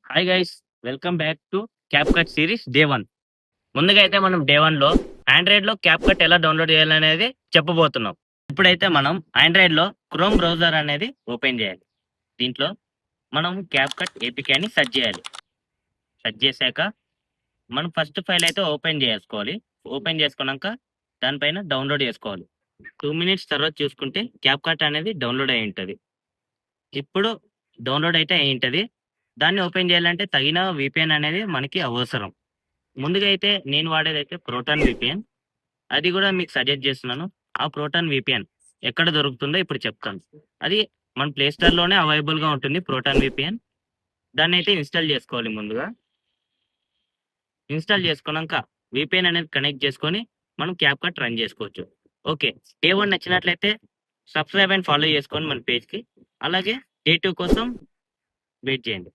Hi guys, welcome back to CapCut series day 1. ముందుగా అయితే మనం డే 1లో ఆండ్రాయిడ్‌లో క్యాప్‌కట్ ఎలా డౌన్‌లోడ్ చేయాలనేది చెప్పబోతున్నాం. ఇప్పుడైతే మనం ఆండ్రాయిడ్‌లో క్రోమ్ బ్రౌజర్ అనేది ఓపెన్ చేయాలి. దీంట్లో మనం క్యాప్‌కట్ ఏపీకే అని సెర్చ్ చేయాలి. సెర్చ్ చేశాక మనం ఫస్ట్ ఫైల్ అయితే ఓపెన్ చేసుకోవాలి. ఓపెన్ చేసుకున్నాక దానిపైన డౌన్‌లోడ్ చేసుకోవాలి. 2 మినిట్స్ తర్వాత చూసుకుంటే క్యాప్‌కట్ అనేది డౌన్‌లోడ్ అయ్యి ఉంటది. ఇప్పుడు డౌన్‌లోడ్ అయితే అయ్యి ఉంటది. దాన్ని ఓపెన్ చేయాలంటే తగిన వీపీఎన్ అనేది మనకి అవసరం. ముందుగా అయితే నేను వాడేదైతే ప్రోటాన్ వీపీఎన్. అది కూడా మీకు సజెస్ట్ చేస్తున్నాను. ఆ ప్రోటాన్ వీపీఎన్ ఎక్కడ దొరుకుతుందో ఇప్పుడు చెప్తాను. అది మన ప్లే స్టోర్‌లోనే అవైలబుల్‌గా ఉంటుంది ప్రోటాన్ వీపీఎన్. దాన్నైతే ఇన్‌స్టాల్ చేసుకోవాలి ముందుగా. ఇన్‌స్టాల్ చేసుకున్నాక వీపీఎన్ అనేది కనెక్ట్ చేసుకొని మనం క్యాప్‌కట్ రన్ చేసుకోవచ్చు. ఓకే. డే 1 నచ్చినట్లయితే సబ్‌స్క్రైబ్ అండ్ ఫాలో చేసుకోండి మన పేజ్‌కి. అలాగే డే 2 కోసం వెయిట్ చేయండి.